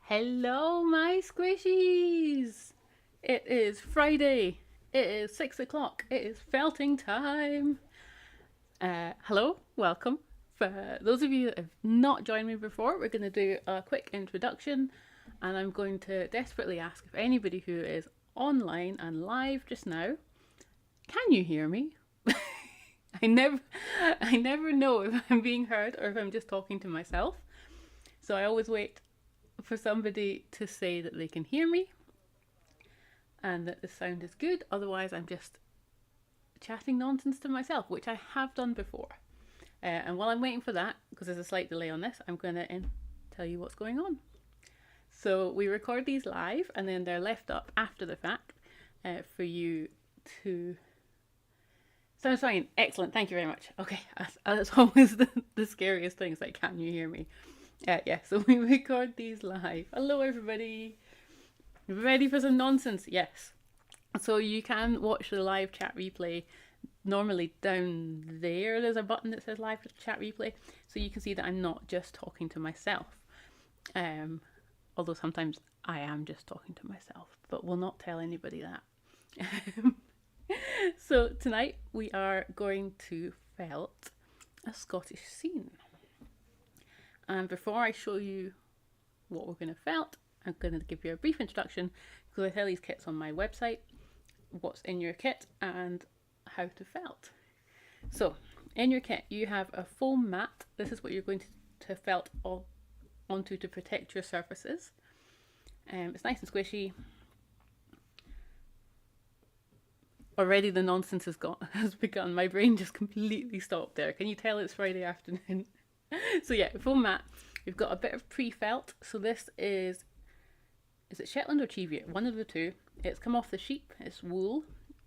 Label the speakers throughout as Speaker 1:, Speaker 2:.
Speaker 1: Hello, my squishies! It is Friday. It is 6 o'clock. It is felting time. Hello, welcome. For those of you that have not joined me before, we're going to do a quick introduction, and I'm going to desperately ask if anybody who is online and live just now, can you hear me? I never, I never know if I'm being heard or if I'm just talking to myself. So I always wait for somebody to say that they can hear me and that the sound is good. Otherwise, I'm just chatting nonsense to myself, which I have done before. And while I'm waiting for that, because there's a slight delay on this, I'm going to tell you what's going on. So we record these live and then they're left up after the fact for you to... Sounds fine. Excellent. Thank you very much. Okay, that's always the scariest things, like, can you hear me? Yeah, so we record these live. Hello, everybody. Ready for some nonsense? Yes. So you can watch the live chat replay. Normally down there's a button that says live chat replay. So you can see that I'm not just talking to myself. Although sometimes I am just talking to myself. But we'll not tell anybody that. So tonight we are going to felt a Scottish scene. And before I show you what we're going to felt, I'm going to give you a brief introduction because I sell these kits on my website, what's in your kit and how to felt. So in your kit you have a foam mat. This is what you're going to felt onto to protect your surfaces. It's nice and squishy. Already the nonsense has begun. My brain just completely stopped there. Can you tell it's Friday afternoon? So yeah, foam mat. We've got a bit of pre-felt. So this is it Shetland or Cheviot? One of the two. It's come off the sheep. It's wool.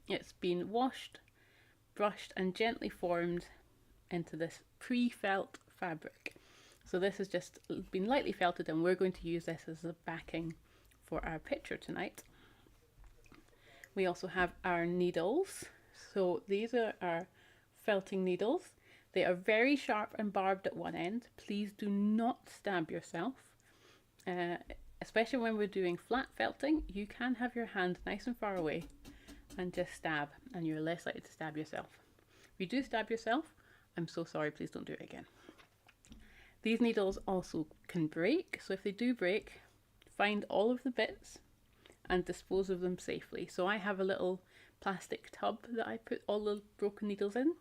Speaker 1: It's been washed, brushed and gently formed into this pre-felt fabric. So this has just been lightly felted and we're going to use this as a backing for our picture tonight. We also have our needles. So these are our felting needles. They are very sharp and barbed at one end. Please do not stab yourself. Especially when we're doing flat felting, you can have your hand nice and far away and just stab, and you're less likely to stab yourself. If you do stab yourself, I'm so sorry, please don't do it again. These needles also can break, so if they do break, find all of the bits and dispose of them safely. So I have a little plastic tub that I put all the broken needles in,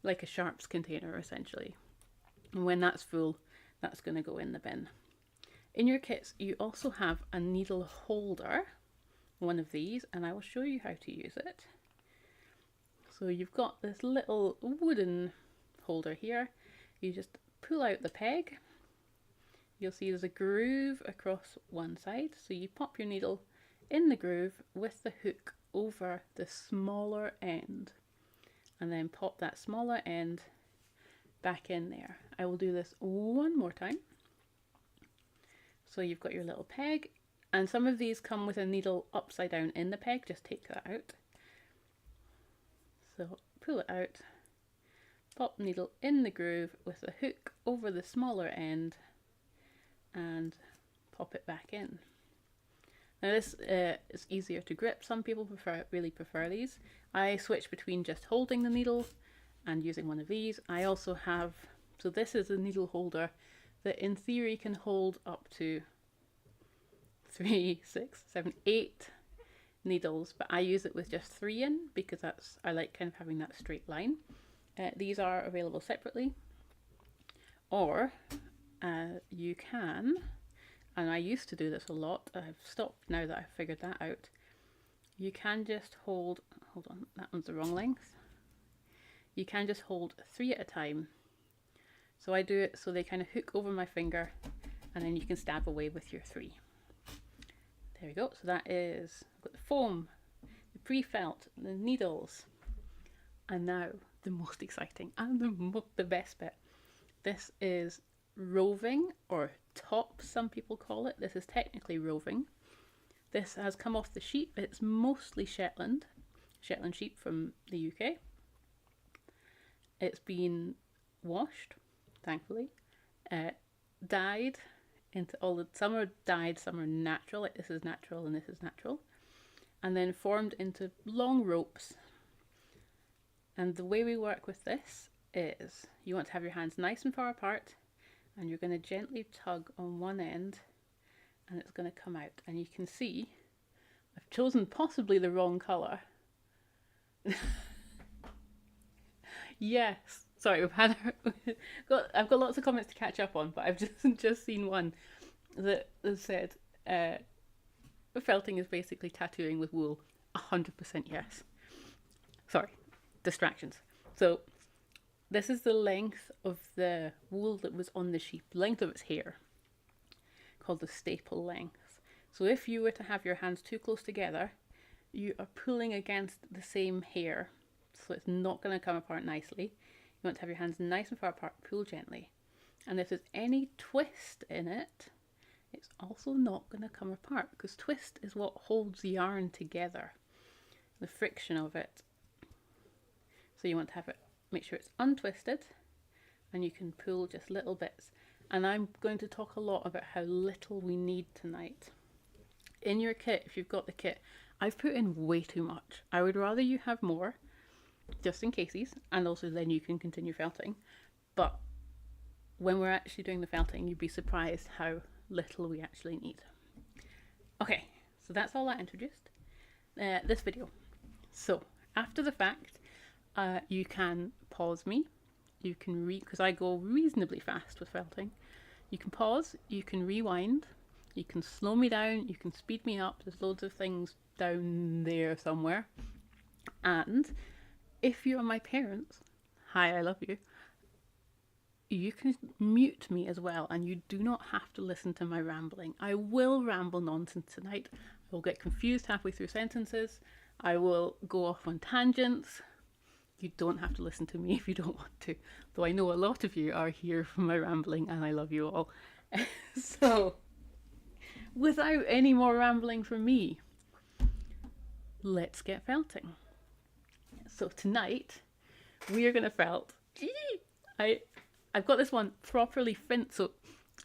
Speaker 1: like a sharps container essentially. And when that's full, that's going to go in the bin. In your kits, you also have a needle holder, one of these, and I will show you how to use it. So you've got this little wooden holder here. You just pull out the peg. You'll see there's a groove across one side. So you pop your needle in the groove with the hook over the smaller end and then pop that smaller end back in there. I will do this one more time. So you've got your little peg, and some of these come with a needle upside down in the peg. Just take that out. So pull it out, pop the needle in the groove with the hook over the smaller end and pop it back in. Now this is easier to grip. Some people really prefer these. I switch between just holding the needle and using one of these. I also have, so this is a needle holder that in theory can hold up to 3, 6, 7, 8 needles, but I use it with just 3 in because I like kind of having that straight line. These are available separately, or you can, and I used to do this a lot, I've stopped now that I've figured that out, you can just hold on, that one's the wrong length. You can just hold 3 at a time. So I do it so they kind of hook over my finger and then you can stab away with your 3. There we go. So that is, I've got the foam, the pre-felt, the needles, and now the most exciting and the best bit. This is roving, or top some people call it. This is technically roving. This has come off the sheep. It's mostly Shetland sheep from the UK. It's been washed, thankfully, dyed into all the, some are dyed, some are natural, like this is natural and this is natural, and then formed into long ropes. And the way we work with this is you want to have your hands nice and far apart, and you're going to gently tug on one end and it's going to come out. And you can see I've chosen possibly the wrong colour. Yes, sorry, I've got lots of comments to catch up on, but I've just seen one that said felting is basically tattooing with wool. 100% yes. Sorry, distractions. So this is the length of the wool that was on the sheep, length of its hair, called the staple length. So if you were to have your hands too close together, you are pulling against the same hair, so it's not going to come apart nicely. You want to have your hands nice and far apart, pull gently. And if there's any twist in it, it's also not going to come apart, because twist is what holds the yarn together, the friction of it. So you want to have it, make sure it's untwisted, and you can pull just little bits. And I'm going to talk a lot about how little we need tonight. In your kit, if you've got the kit, I've put in way too much. I would rather you have more, just in cases, and also then you can continue felting. But when we're actually doing the felting, you'd be surprised how little we actually need. Okay, so that's all I introduced this video. So after the fact, you can pause me, you can because I go reasonably fast with felting. You can pause, you can rewind, you can slow me down, you can speed me up. There's loads of things down there somewhere. And if you're my parents, hi, I love you, you can mute me as well, and you do not have to listen to my rambling. I will ramble nonsense tonight. I will get confused halfway through sentences. I will go off on tangents. You don't have to listen to me if you don't want to, though I know a lot of you are here for my rambling, and I love you all. So, without any more rambling from me, let's get felting. So tonight, we are going to felt. I've got this one properly finished, so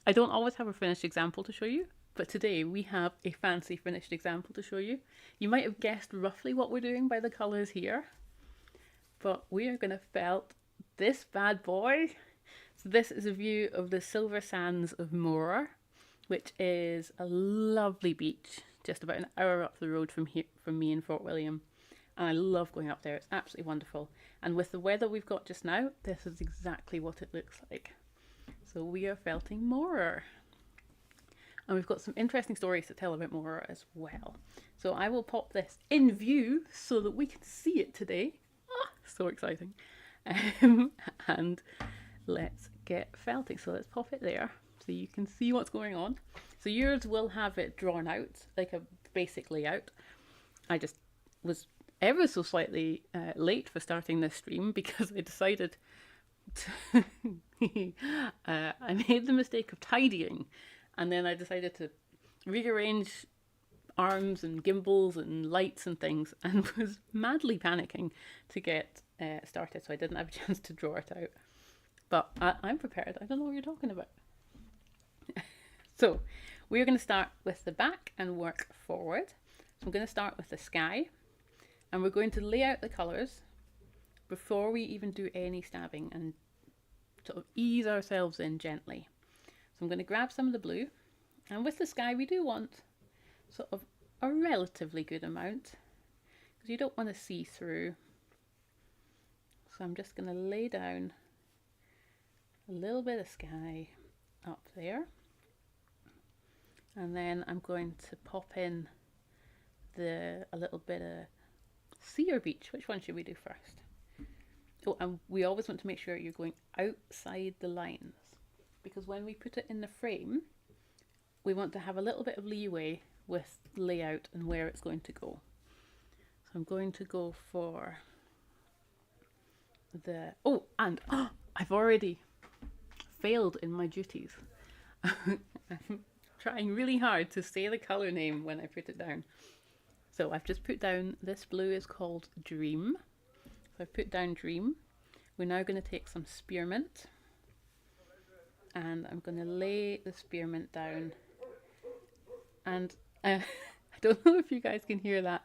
Speaker 1: I don't always have a finished example to show you, but today we have a fancy finished example to show you. You might have guessed roughly what we're doing by the colours here, but we are going to felt this bad boy. So this is a view of the silver sands of Moorit, which is a lovely beach just about an hour up the road from here, from me in Fort William. And I love going up there, it's absolutely wonderful. And with the weather we've got just now, this is exactly what it looks like. So we are felting Moorit. And we've got some interesting stories to tell about Moorit as well. So I will pop this in view so that we can see it today. Ah, so exciting. And let's get felting. So let's pop it there so you can see what's going on. So yours will have it drawn out, like a basic layout. I just was ever so slightly late for starting this stream because I decided to I made the mistake of tidying, and then I decided to rearrange arms and gimbals and lights and things, and was madly panicking to get started, so I didn't have a chance to draw it out. But I'm prepared. I don't know what you're talking about. So we're going to start with the back and work forward. So I'm going to start with the sky, and we're going to lay out the colours before we even do any stabbing and sort of ease ourselves in gently. So I'm going to grab some of the blue, and with the sky we do want sort of a relatively good amount because you don't want to see through. So I'm just going to lay down a little bit of sky up there, and then I'm going to pop in a little bit of sea or beach. Which one should we do first? Oh, and we always want to make sure you're going outside the lines, because when we put it in the frame, we want to have a little bit of leeway with layout and where it's going to go. So I'm going to go for the, I've already failed in my duties. I'm trying really hard to say the colour name when I put it down. So I've just put down, this blue is called Dream. So I've put down Dream. We're now going to take some Spearmint. and I'm going to lay the spearmint down. And I don't know if you guys can hear that.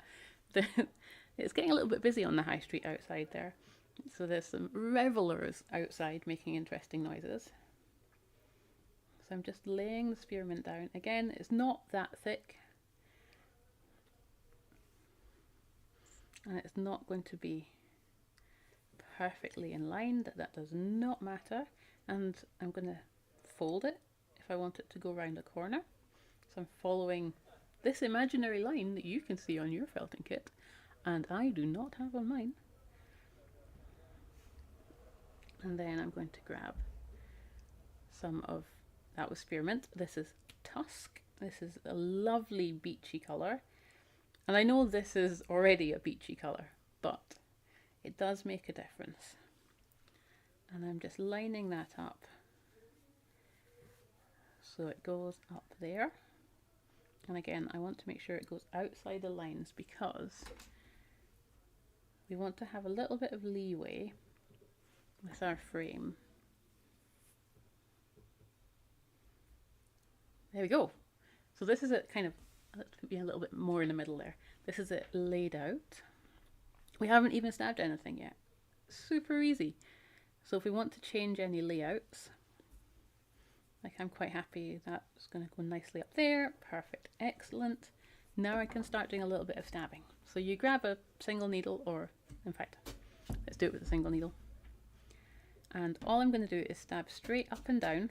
Speaker 1: It's getting a little bit busy on the high street outside there. So there's some revelers outside making interesting noises. So I'm just laying the spearmint down. Again, it's not that thick. And it's not going to be perfectly in line. That does not matter. And I'm going to fold it if I want it to go around a corner. So I'm following this imaginary line that you can see on your felting kit, and I do not have on mine. And then I'm going to grab some of, that was spearmint. This is Tusk. This is a lovely beachy colour. And I know this is already a beachy colour, but it does make a difference. And I'm just lining that up. So it goes up there. And again, I want to make sure it goes outside the lines because we want to have a little bit of leeway with our frame. There we go. So this is it kind of, let's be a little bit more in the middle there. This is it laid out. We haven't even stabbed anything yet. Super easy. So if we want to change any layouts, like I'm quite happy that's going to go nicely up there. Perfect. Excellent. Now I can start doing a little bit of stabbing. So you grab a single needle, or in fact, let's do it with a single needle. And all I'm going to do is stab straight up and down.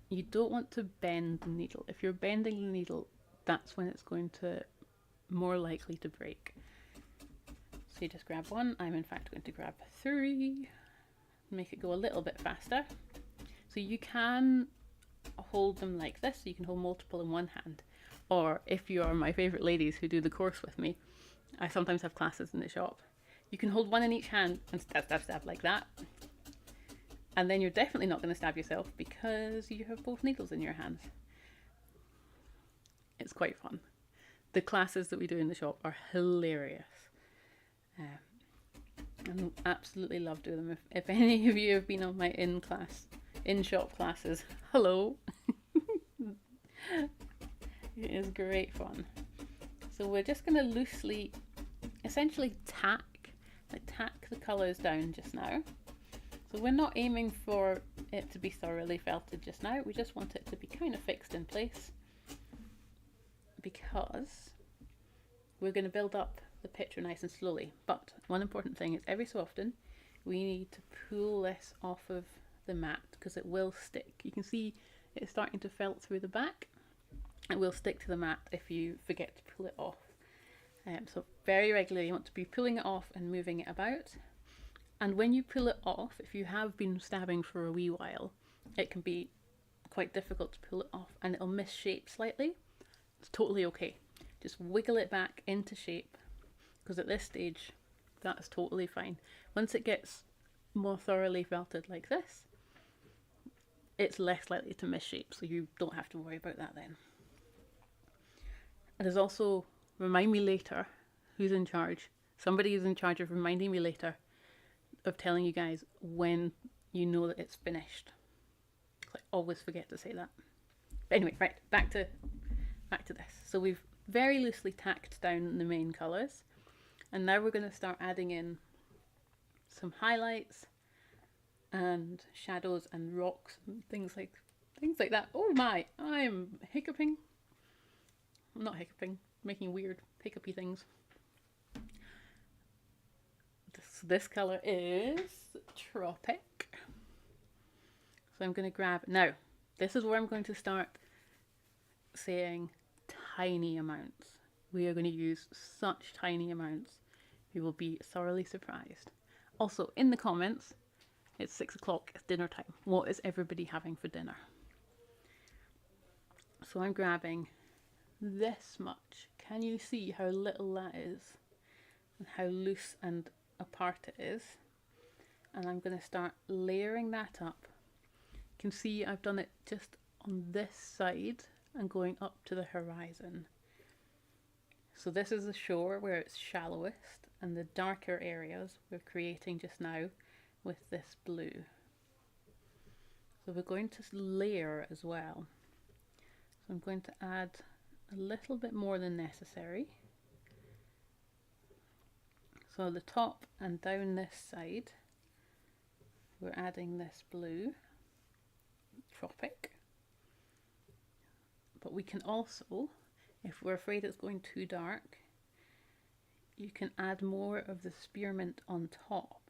Speaker 1: You don't want to bend the needle. If you're bending the needle, that's when it's going to more likely to break. So you just grab one. I'm in fact going to grab 3. Make it go a little bit faster. So you can hold them like this. You can hold multiple in one hand. Or if you are my favourite ladies who do the course with me, I sometimes have classes in the shop. You can hold one in each hand and stab, stab, stab like that. And then you're definitely not going to stab yourself because you have both needles in your hands. It's quite fun. The classes that we do in the shop are hilarious. I absolutely love doing them. If any of you have been on my in-shop classes, hello. It is great fun. So we're just going to loosely, essentially tack the colours down just now. So we're not aiming for it to be thoroughly felted just now. We just want it to be kind of fixed in place because we're going to build up the picture nice and slowly. But one important thing is every so often we need to pull this off of the mat because it will stick. You can see it's starting to felt through the back. It will stick to the mat if you forget to pull it off. So very regularly you want to be pulling it off and moving it about. And when you pull it off, if you have been stabbing for a wee while, it can be quite difficult to pull it off and it'll miss shape slightly. It's totally okay. Just wiggle it back into shape because at this stage, that's totally fine. Once it gets more thoroughly felted like this, it's less likely to miss shape, so you don't have to worry about that then. And there's also, remind me later, who's in charge? Somebody is in charge of reminding me later of telling you guys when you know that it's finished. I always forget to say that. But anyway, right, back to this. So we've very loosely tacked down the main colours, and now we're going to start adding in some highlights and shadows and rocks and things like that. Oh my, I'm hiccuping. I'm not hiccuping, making weird hiccupy things. This colour is Tropic. So I'm going to grab, now this is where I'm going to start saying tiny amounts. We are going to use such tiny amounts. You will be thoroughly surprised. Also in the comments, it's 6 o'clock, it's dinner time. What is everybody having for dinner? So I'm grabbing this much. Can you see how little that is? And how loose and apart it is? And I'm going to start layering that up. You can see I've done it just on this side and going up to the horizon. So this is the shore where it's shallowest, and the darker areas we're creating just now with this blue. So we're going to layer as well. So I'm going to add a little bit more than necessary. So the top and down this side, we're adding this blue, Tropic. But we can also, if we're afraid it's going too dark, you can add more of the spearmint on top.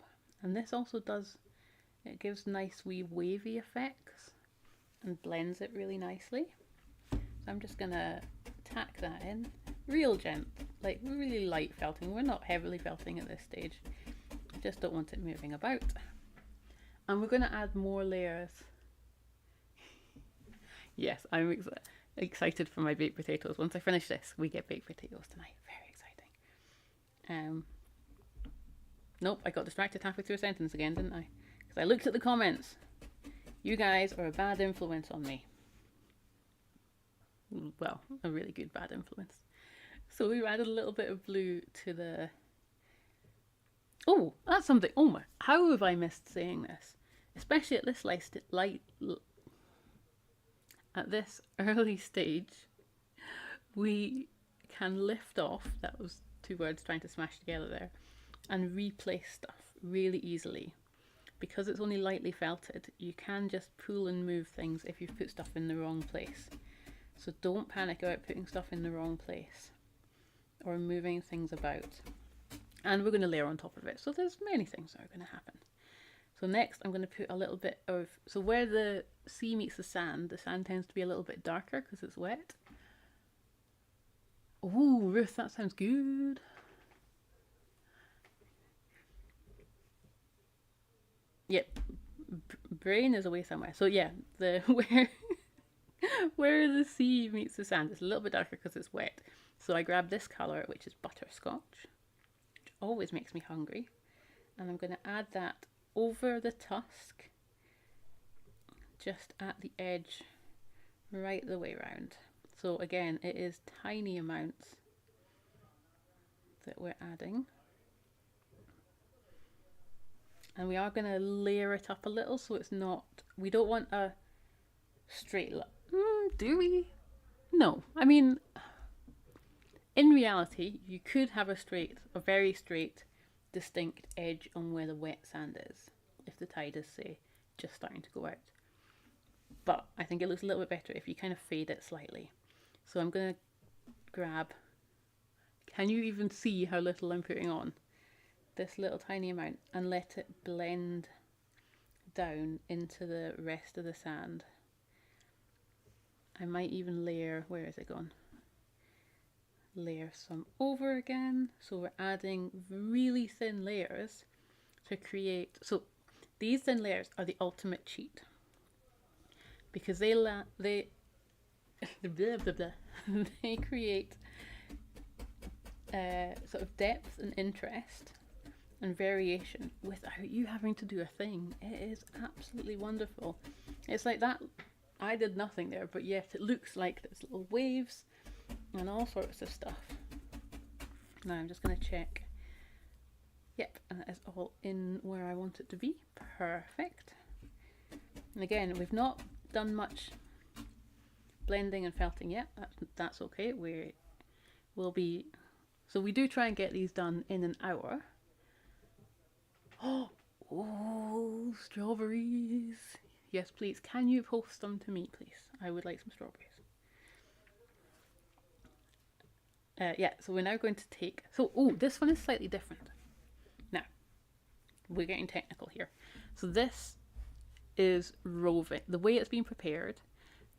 Speaker 1: And this also does, it gives nice wee wavy effects and blends it really nicely. So I'm just gonna tack that in, real gent, like really light felting. We're not heavily felting at this stage. I just don't want it moving about. And we're gonna add more layers. Yes, I'm excited for my baked potatoes. Once I finish this, we get baked potatoes tonight. Very exciting. Nope, I got distracted halfway through a sentence again, didn't I? Because I looked at the comments. You guys are a bad influence on me. Well, a really good bad influence. So we added a little bit of blue to the... Oh, that's something. Oh my, how have I missed saying this? Especially at this at this early stage, we can lift off, that was 2 words trying to smash together there, and replace stuff really easily. Because it's only lightly felted, you can just pull and move things if you've put stuff in the wrong place. So don't panic about putting stuff in the wrong place or moving things about. And we're going to layer on top of it. So there's many things that are going to happen. So next I'm going to put a little bit of, so where the sea meets the sand tends to be a little bit darker because it's wet. Oh, Ruth, that sounds good. Yep, brain is away somewhere. So yeah, the where the sea meets the sand, it's a little bit darker because it's wet. So I grabbed this colour, which is Butterscotch, which always makes me hungry. And I'm going to add that over the tusk, just at the edge, right the way around. So again, it is tiny amounts that we're adding. And we are going to layer it up a little so it's not, we don't want a straight line. Do we? No. I mean, in reality, you could have a very straight, distinct edge on where the wet sand is, if the tide is, say, just starting to go out. But I think it looks a little bit better if you kind of fade it slightly. So I'm going to grab, can you even see how little I'm putting on? This little tiny amount, and let it blend down into the rest of the sand. I might even layer, where is it gone? Layer some over again. So we're adding really thin layers to create, so these thin layers are the ultimate cheat. Because they blah, blah, blah. They create sort of depth and interest and variation without you having to do a thing. It is absolutely wonderful. It's like that, I did nothing there, but yet it looks like there's little waves and all sorts of stuff. Now I'm just going to check. Yep, and that is all in where I want it to be. Perfect. And again, we've not done much blending and felting yet. That's okay. We will be, so we do try and get these done in an hour. Oh, strawberries. Yes, please. Can you post them to me, please? I would like some strawberries. Yeah, so we're now going to take... So, this one is slightly different. Now, we're getting technical here. So this is roving. The way it's been prepared,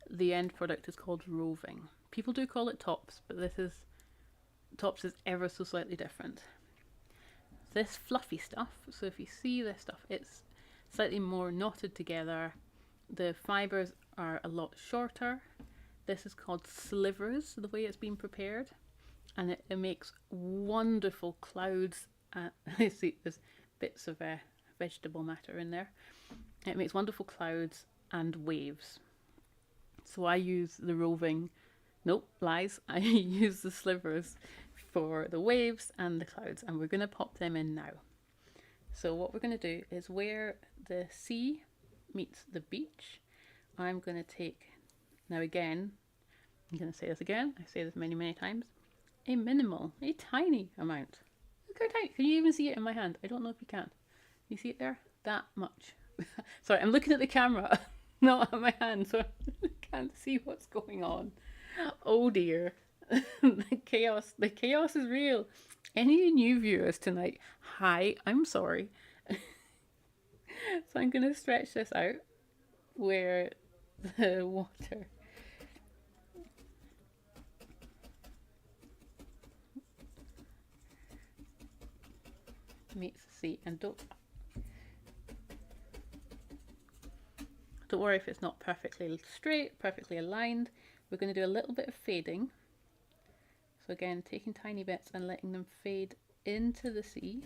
Speaker 1: the end product is called roving. People do call it tops, but tops is ever so slightly different. This fluffy stuff, so if you see this stuff, it's slightly more knotted together. The fibres are a lot shorter. This is called slivers, the way it's been prepared. And it makes wonderful clouds. I see there's bits of vegetable matter in there. It makes wonderful clouds and waves. So I use the roving, nope, lies. I use the slivers for the waves and the clouds, and we're going to pop them in now. So what we're going to do is where the sea meets the beach, I'm going to take, now again, I'm going to say this again, I say this many times, a minimal, a tiny amount. Look how tiny, can you even see it in my hand? I don't know if you can. You see it there? That much. Sorry, I'm looking at the camera, not at my hand, so I can't see what's going on. Oh dear. The chaos is real. Any new viewers tonight, hi, I'm sorry. So I'm going to stretch this out where the water meets the sea, and don't worry if it's not perfectly straight, perfectly aligned. We're going to do a little bit of fading. So again, taking tiny bits and letting them fade into the sea.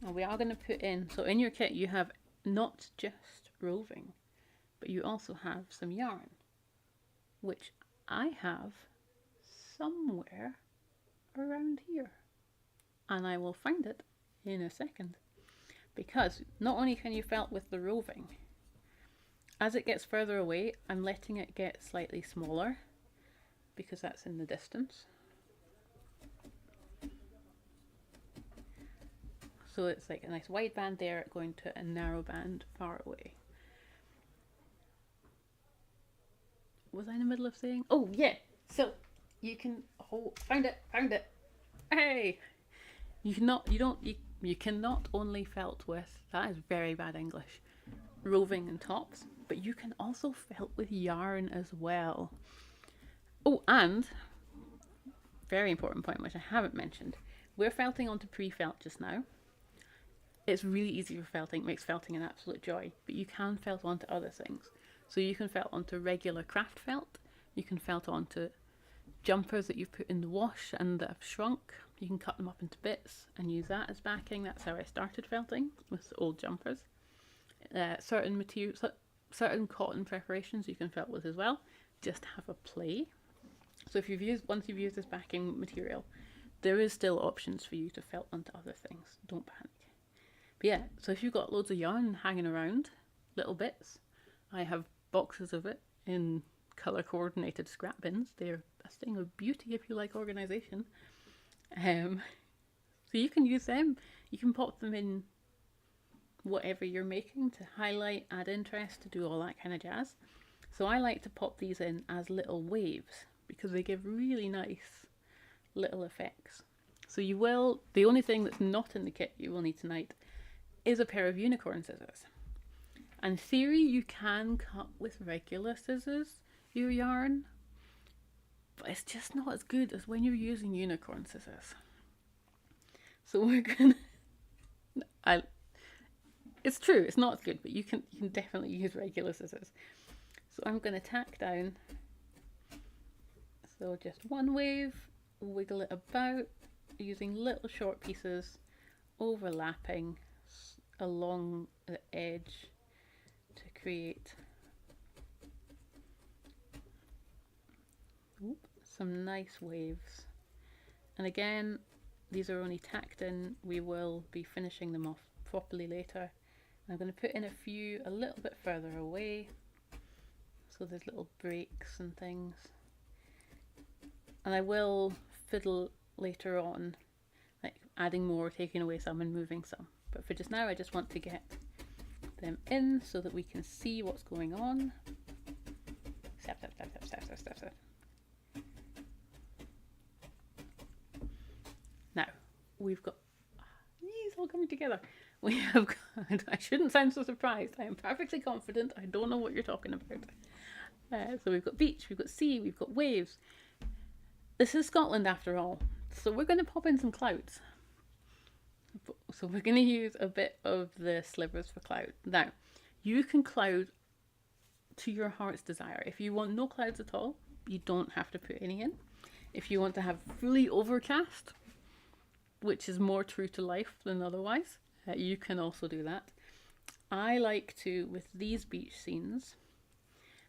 Speaker 1: And we are going to put in, so in your kit you have not just roving, but you also have some yarn, which I have somewhere around here. And I will find it in a second. Because not only can you felt with the roving, as it gets further away, I'm letting it get slightly smaller because that's in the distance. So it's like a nice wide band there going to a narrow band far away. Was I in the middle of saying? Oh yeah, so you can, oh, found it. Hey! You cannot only felt with, that is very bad English, roving and tops, but you can also felt with yarn as well. Oh, and, very important point which I haven't mentioned, we're felting onto pre-felt just now. It's really easy for felting, it makes felting an absolute joy, but you can felt onto other things. So you can felt onto regular craft felt, you can felt onto jumpers that you've put in the wash and that have shrunk. You can cut them up into bits and use that as backing. That's how I started felting, with old jumpers. Certain materials, certain cotton preparations you can felt with as well. Just have a play. So if once you've used this backing material, there is still options for you to felt onto other things. Don't panic. But yeah, so if you've got loads of yarn hanging around, little bits, I have boxes of it in colour coordinated scrap bins. They're a thing of beauty if you like organisation. So you can use them. You can pop them in whatever you're making to highlight, add interest, to do all that kind of jazz. So I like to pop these in as little waves because they give really nice little effects. So you will, the only thing that's not in the kit you will need tonight is a pair of unicorn scissors. In theory, you can cut with regular scissors your yarn, but it's just not as good as when you're using unicorn scissors. So we're gonna, it's true, it's not as good, but you can definitely use regular scissors. So I'm gonna tack down, so just one wave, wiggle it about, using little short pieces, overlapping along the edge to create some nice waves. And again, these are only tacked in. We will be finishing them off properly later. I'm going to put in a few a little bit further away, so there's little breaks and things. And I will fiddle later on, like adding more, taking away some and moving some. But for just now, I just want to get them in so that we can see what's going on. Step, step, step, step, step, step, step, step. Now, we've got these all coming together. We have got, I shouldn't sound so surprised. I am perfectly confident. I don't know what you're talking about. So we've got beach, we've got sea, we've got waves. This is Scotland after all. So we're going to pop in some clouds. So we're going to use a bit of the slivers for cloud. Now, you can cloud to your heart's desire. If you want no clouds at all, you don't have to put any in. If you want to have fully overcast, which is more true to life than otherwise, you can also do that. I like to, with these beach scenes,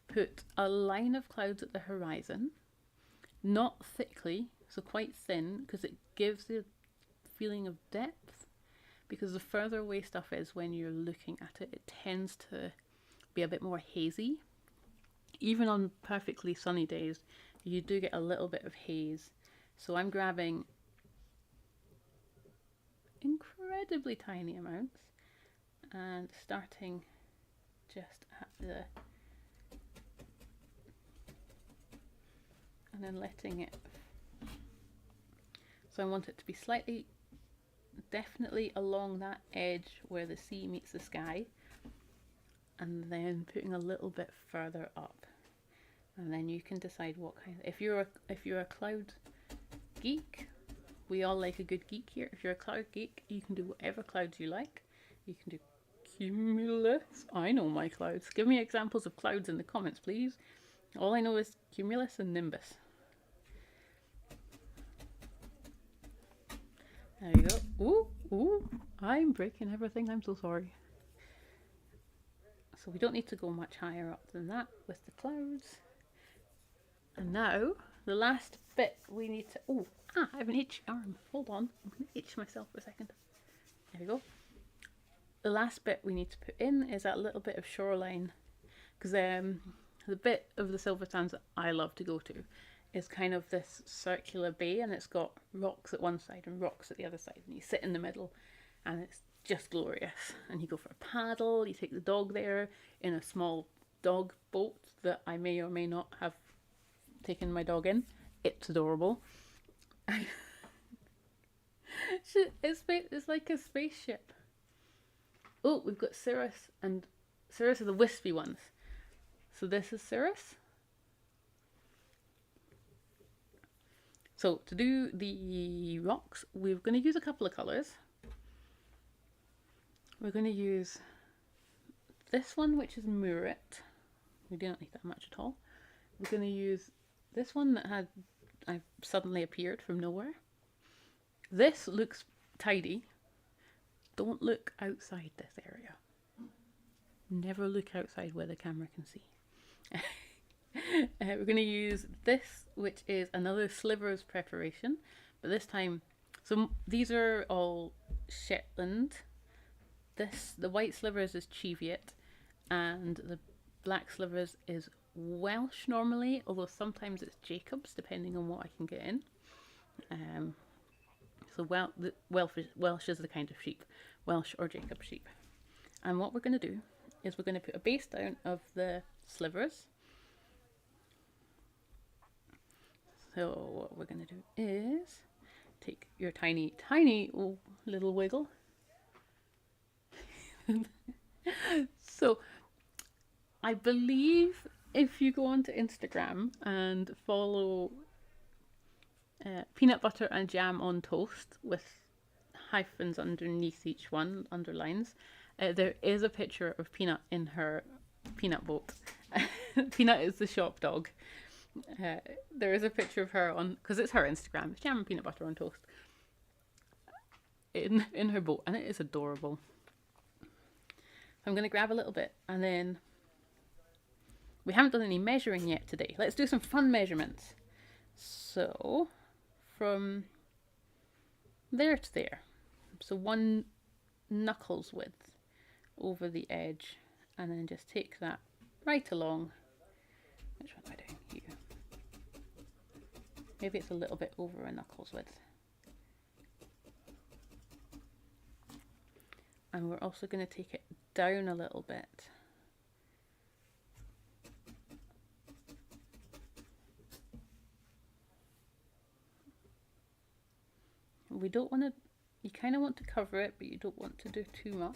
Speaker 1: put a line of clouds at the horizon, not thickly, so quite thin, because it gives the feeling of depth. because the further away stuff is when you're looking at it, it tends to be a bit more hazy. Even on perfectly sunny days, you do get a little bit of haze. So I'm grabbing incredibly tiny amounts and starting just at the, and then letting it, so I want it to be slightly, definitely along that edge where the sea meets the sky, and then putting a little bit further up, and then you can decide what kind. If you're a cloud geek, we all like a good geek here. If you're a cloud geek, you can do whatever clouds you like. You can do cumulus. I know my clouds. Give me examples of clouds in the comments, please. All I know is cumulus and nimbus. There you go. Ooh, ooh, I'm breaking everything. I'm so sorry. So we don't need to go much higher up than that with the clouds. And now, the last bit we need to... I have an itchy arm. Hold on. I'm going to itch myself for a second. There we go. The last bit we need to put in is that little bit of shoreline. Because the bit of the Silver Sands that I love to go to is kind of this circular bay, and it's got rocks at one side and rocks at the other side. And you sit in the middle and it's just glorious. And you go for a paddle, you take the dog there in a small dog boat that I may or may not have taken my dog in. It's adorable. It's like a spaceship. Oh, we've got Cirrus, and Cirrus are the wispy ones. So this is Cirrus. So to do the rocks, we're going to use a couple of colours. We're going to use this one, which is Moorit. We do not need that much at all. We're going to use this one that I've suddenly appeared from nowhere. This looks tidy. Don't look outside this area. Never look outside where the camera can see. We're going to use this, which is another Slivers preparation, but this time, so these are all Shetland. The white Slivers is Cheviot, and the black Slivers is Welsh normally, although sometimes it's Jacobs depending on what I can get in. So Welsh is the kind of sheep, Welsh or Jacob sheep. And what we're going to do is we're going to put a base down of the Slivers. So what we're going to do is take your tiny little wiggle. So I believe if you go onto Instagram and follow peanut butter and jam on toast with hyphens underneath each one, underlines, there is a picture of Peanut in her peanut boat. Peanut is the shop dog. There is a picture of her on, because it's her Instagram, it's jam and peanut butter on toast, in her boat, and it is adorable. I'm going to grab a little bit, and then we haven't done any measuring yet today. Let's do some fun measurements. So from there to there, so 1 knuckles width over the edge, and then just take that right along. Which one am I doing? Here. Maybe it's a little bit over a knuckles width. And we're also going to take it down a little bit. We don't want to, you kind of want to cover it, but you don't want to do too much.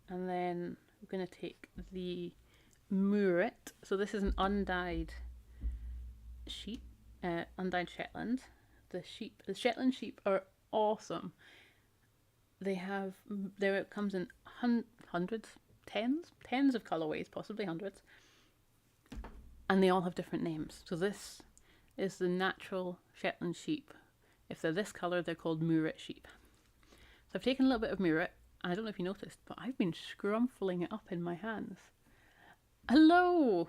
Speaker 1: And then we're going to take the Moorit. So this is an undyed sheep, undyed Shetland. The Shetland sheep are awesome. They have, there it comes in hundreds, tens of colorways, possibly hundreds. And they all have different names. So this is the natural Shetland sheep. If they're this colour, they're called Moorit sheep. So I've taken a little bit of Moorit. I don't know if you noticed, but I've been scrumfling it up in my hands. Hello!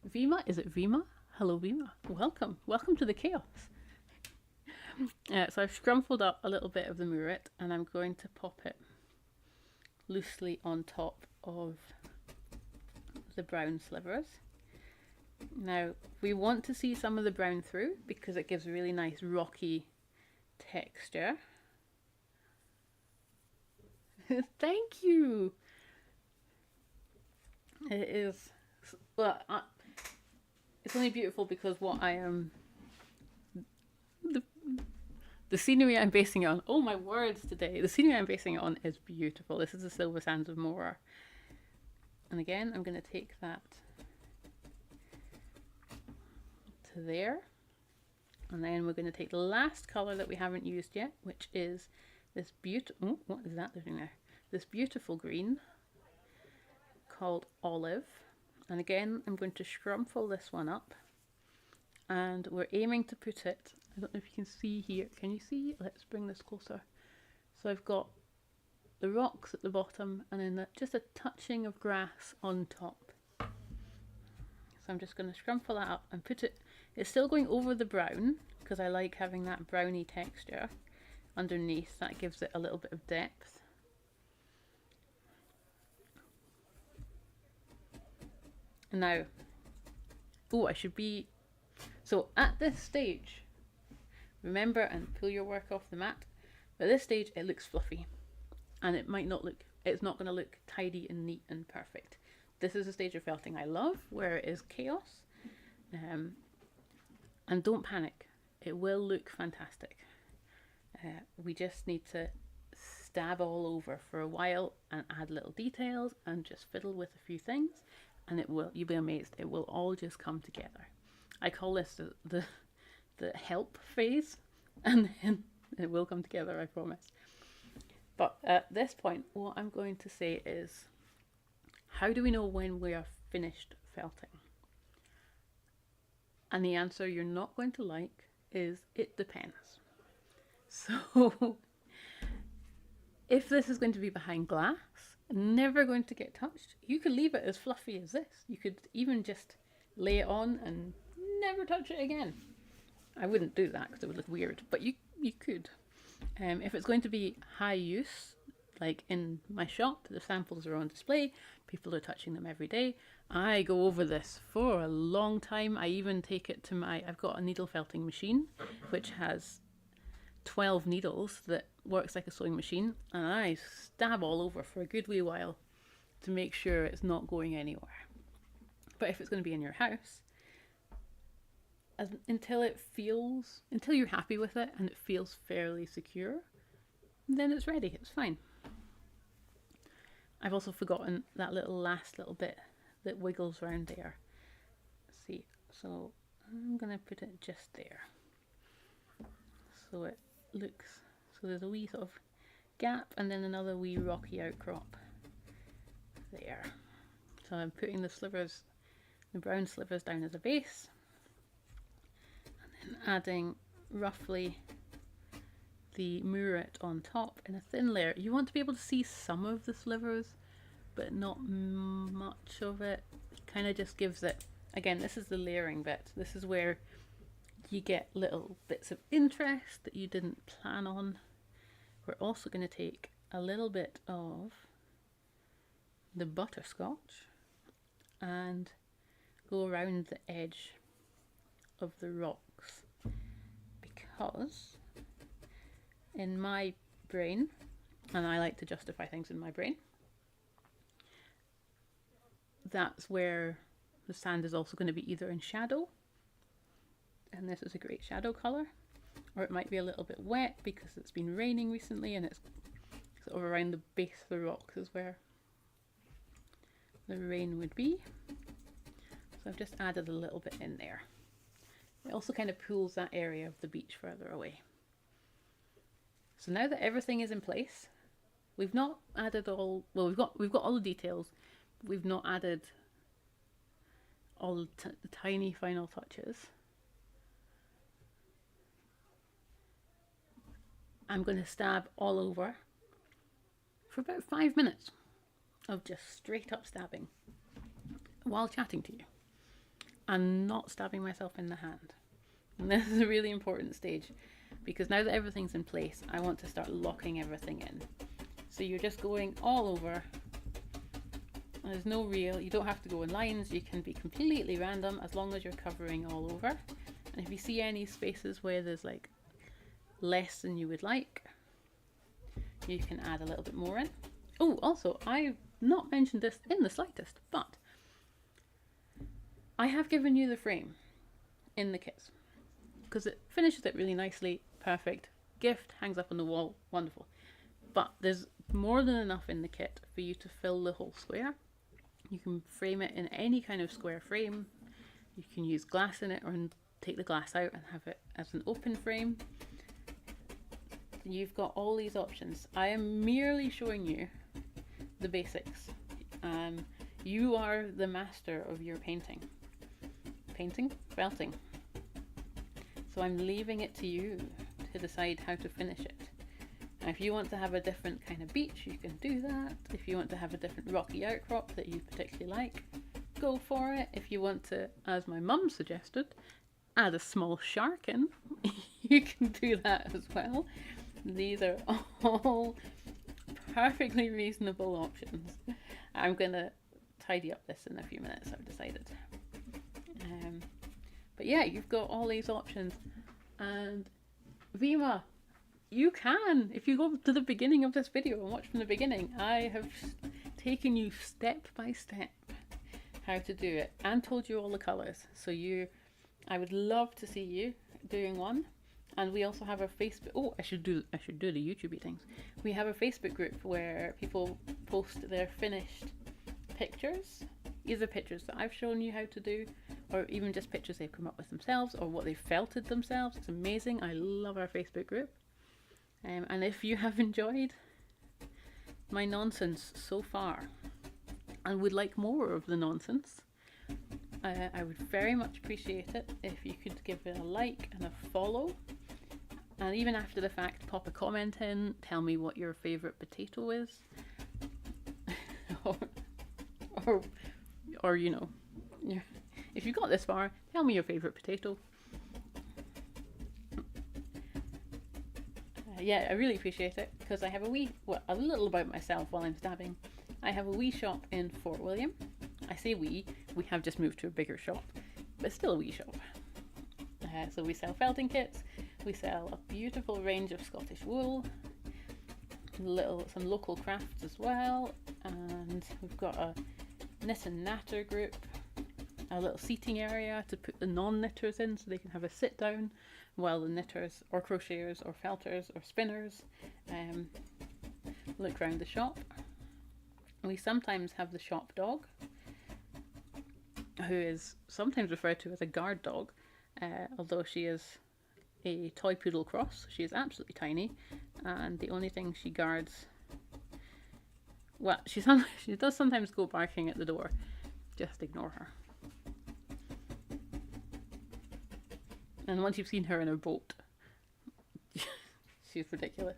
Speaker 1: Vima? Is it Vima? Hello, Vima. Welcome. Welcome to the chaos. So I've scrumpled up a little bit of the Moorit and I'm going to pop it loosely on top of the brown slivers. Now we want to see some of the brown through because it gives a really nice rocky texture. Thank you. It is, well, it's only beautiful because what I am, the scenery I'm basing it on, oh my words today, the scenery I'm basing it on is beautiful. This is the Silver Sands of Moorit. And again, I'm going to take that to there. And then we're going to take the last colour that we haven't used yet, which is this beautiful, oh, what is that doing there? This beautiful green called Olive. And again, I'm going to scrumple this one up. And we're aiming to put it, I don't know if you can see here. Can you see? Let's bring this closer. So I've got the rocks at the bottom and then just a touching of grass on top. So I'm just going to scrumple that up and put it, it's still going over the brown because I like having that browny texture underneath. That gives it a little bit of depth. And now, oh, I should be, so at this stage, remember and pull your work off the mat, but at this stage it looks fluffy and it might not look, it's not going to look tidy and neat and perfect. This is a stage of felting I love where it is chaos, and don't panic, it will look fantastic. We just need to stab all over for a while and add little details and just fiddle with a few things, and it will, you'll be amazed, it will all just come together. I call this the help phase, and then it will come together, I promise. But at this point, what I'm going to say is, how do we know when we are finished felting? And the answer you're not going to like is, it depends. So, if this is going to be behind glass, never going to get touched, you could leave it as fluffy as this. You could even just lay it on and never touch it again. I wouldn't do that because it would look weird, but you could. If it's going to be high use, like in my shop, the samples are on display, people are touching them every day, I go over this for a long time. I even take it to my, I've got a needle felting machine which has 12 needles that works like a sewing machine, and I stab all over for a good wee while to make sure it's not going anywhere. But if it's going to be in your house, until you're happy with it and it feels fairly secure, then it's ready, it's fine. I've also forgotten that last little bit that wiggles around there. Let's see, so I'm going to put it just there. So it looks, so there's a wee sort of gap and then another wee rocky outcrop there. So I'm putting the slivers, the brown slivers down as a base, and then adding roughly the Moorit on top in a thin layer. You want to be able to see some of the slivers, but not much of it. It kind of just gives it, again, this is the layering bit. This is where you get little bits of interest that you didn't plan on. We're also going to take a little bit of the butterscotch and go around the edge of the rocks, because in my brain, and I like to justify things in my brain, that's where the sand is also going to be either in shadow, and this is a great shadow colour, or it might be a little bit wet because it's been raining recently and it's sort of around the base of the rocks is where the rain would be. So I've just added a little bit in there. It also kind of pulls that area of the beach further away. So now that everything is in place, we've not added all, well, we've got all the details, but we've not added all the tiny final touches. I'm going to stab all over for about 5 minutes of just straight up stabbing while chatting to you and not stabbing myself in the hand. And this is a really important stage, because now that everything's in place, I want to start locking everything in. So you're just going all over. There's no real, you don't have to go in lines, you can be completely random as long as you're covering all over. And if you see any spaces where there's like less than you would like, you can add a little bit more in. Oh, also, I've not mentioned this in the slightest, but I have given you the frame in the kits because it finishes it really nicely, perfect. Gift, hangs up on the wall, wonderful. But there's more than enough in the kit for you to fill the whole square. You can frame it in any kind of square frame. You can use glass in it or take the glass out and have it as an open frame. You've got all these options. I am merely showing you the basics. You are the master of your painting. Painting? Felting. So I'm leaving it to you to decide how to finish it. Now, if you want to have a different kind of beach, you can do that. If you want to have a different rocky outcrop that you particularly like, go for it. If you want to, as my mum suggested, add a small shark in, you can do that as well. These are all perfectly reasonable options. I'm going to tidy up this in a few minutes, I've decided. But yeah, you've got all these options. And Vima, you can, if you go to the beginning of this video and watch from the beginning, I have taken you step by step how to do it and told you all the colours. So I would love to see you doing one. And we also have a Facebook, oh, I should do the YouTubey things. We have a Facebook group where people post their finished pictures, either pictures that I've shown you how to do, or even just pictures they've come up with themselves, or what they've felted themselves. It's amazing. I love our Facebook group. And if you have enjoyed my nonsense so far and would like more of the nonsense, I would very much appreciate it if you could give it a like and a follow. And even after the fact, pop a comment in, tell me what your favourite potato is. or you know, if you got this far, tell me your favourite potato. Yeah, I really appreciate it, because I have a little about myself while I'm stabbing. I have a wee shop in Fort William. I say we have just moved to a bigger shop, but still a wee shop. So we sell felting kits, we sell a beautiful range of Scottish wool, some local crafts as well, and we've got a knit and natter group, a little seating area to put the non-knitters in so they can have a sit down while the knitters or crocheters or felters or spinners look around the shop. We sometimes have the shop dog, who is sometimes referred to as a guard dog, although she is a toy poodle cross. She is absolutely tiny, and the only thing she guards, well, she does sometimes go barking at the door. Just ignore her. And once you've seen her in a boat, she's ridiculous.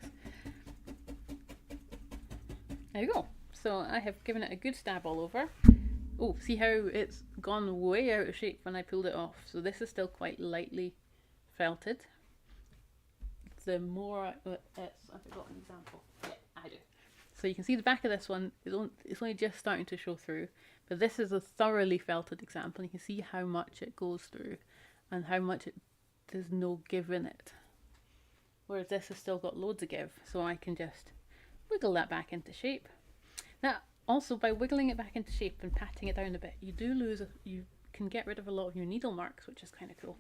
Speaker 1: There you go. So I have given it a good stab all over. Oh, see how it's gone way out of shape when I pulled it off. So this is still quite lightly felted. The more, I've got an example. Yeah, I do. So you can see the back of this one, it's only just starting to show through. But this is a thoroughly felted example. You can see how much it goes through and how much there's no give in it. Whereas this has still got loads of give. So I can just wiggle that back into shape. Now, also by wiggling it back into shape and patting it down a bit, you can get rid of a lot of your needle marks, which is kind of cool.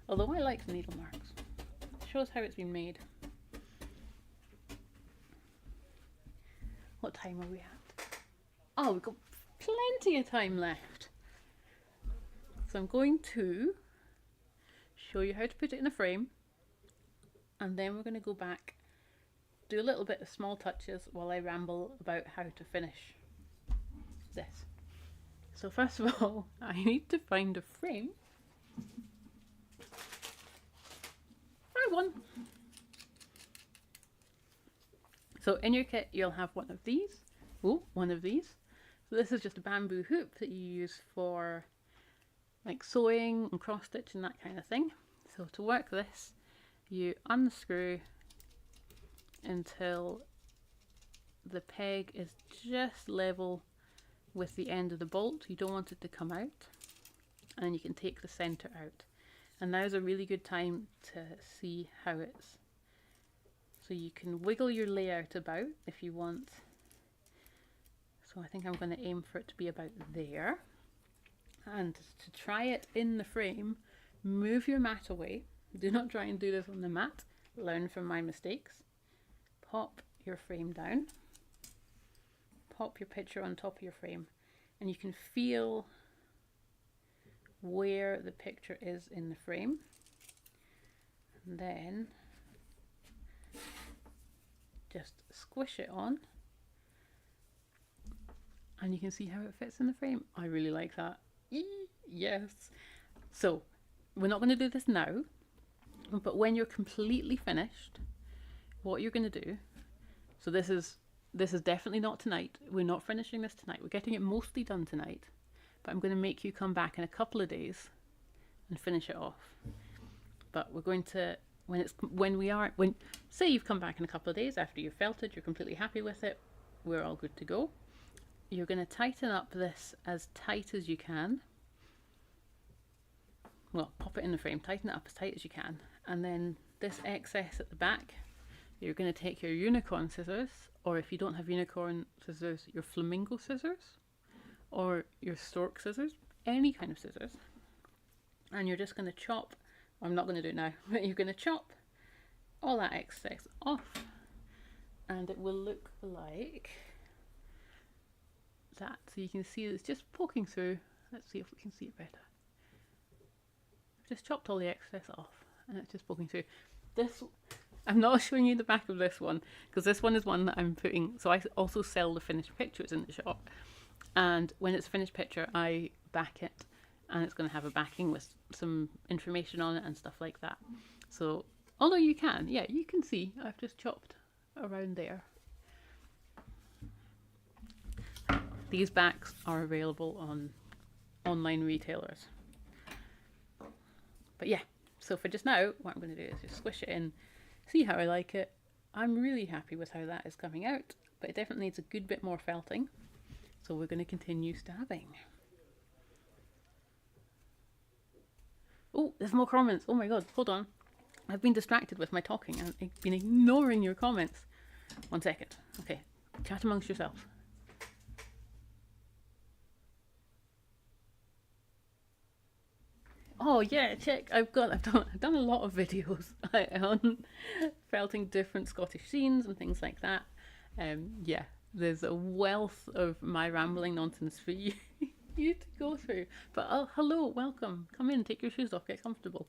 Speaker 1: Although I like the needle marks. It shows how it's been made. What time are we at? Oh, we've got plenty of time left. So I'm going to show you how to put it in a frame, and then we're going to go back, do a little bit of small touches while I ramble about how to finish this. So first of all, I need to find a frame. Found one. So in your kit you'll have one of these. Oh, one of these. So this is just a bamboo hoop that you use for like sewing and cross stitch and that kind of thing. So to work this, you unscrew until the peg is just level with the end of the bolt. You don't want it to come out, and you can take the center out. And now's a really good time to see how it's, so you can wiggle your layout about if you want. So I think I'm going to aim for it to be about there. And to try it in the frame, move your mat away. Do not try and do this on the mat. Learn from my mistakes. Pop your frame down. Pop your picture on top of your frame. And you can feel where the picture is in the frame. And then just squish it on. And you can see how it fits in the frame. I really like that. Yes. So we're not going to do this now, but when you're completely finished, what you're going to do, so this is definitely not tonight. We're not finishing this tonight. We're getting it mostly done tonight, but I'm going to make you come back in a couple of days and finish it off. But we're going to, when say you've come back in a couple of days after you've felted, you're completely happy with it, we're all good to go. You're going to tighten up this as tight as you can. Well, pop it in the frame, tighten it up as tight as you can. And then this excess at the back, you're going to take your unicorn scissors, or if you don't have unicorn scissors, your flamingo scissors, or your stork scissors, any kind of scissors. And you're just going to chop, I'm not going to do it now, but you're going to chop all that excess off. And it will look like that. So you can see it's just poking through. Let's see if we can see it better. I've just chopped all the excess off and it's just poking through. This, I'm not showing you the back of this one because this one is one that I'm putting, so I also sell the finished pictures in the shop, and when it's a finished picture I back it, and it's going to have a backing with some information on it and stuff like that. So although you can, yeah, you can see I've just chopped around there. These backs are available on online retailers. But yeah, so for just now, what I'm going to do is just squish it in, see how I like it. I'm really happy with how that is coming out, but it definitely needs a good bit more felting. So we're going to continue stabbing. Oh, there's more comments. Oh my god, hold on. I've been distracted with my talking and I've been ignoring your comments. 1 second. Okay, chat amongst yourselves. Oh yeah, check! I've done a lot of videos on felting different Scottish scenes and things like that. Yeah, there's a wealth of my rambling nonsense for you to go through. But oh, hello, welcome. Come in, take your shoes off, get comfortable.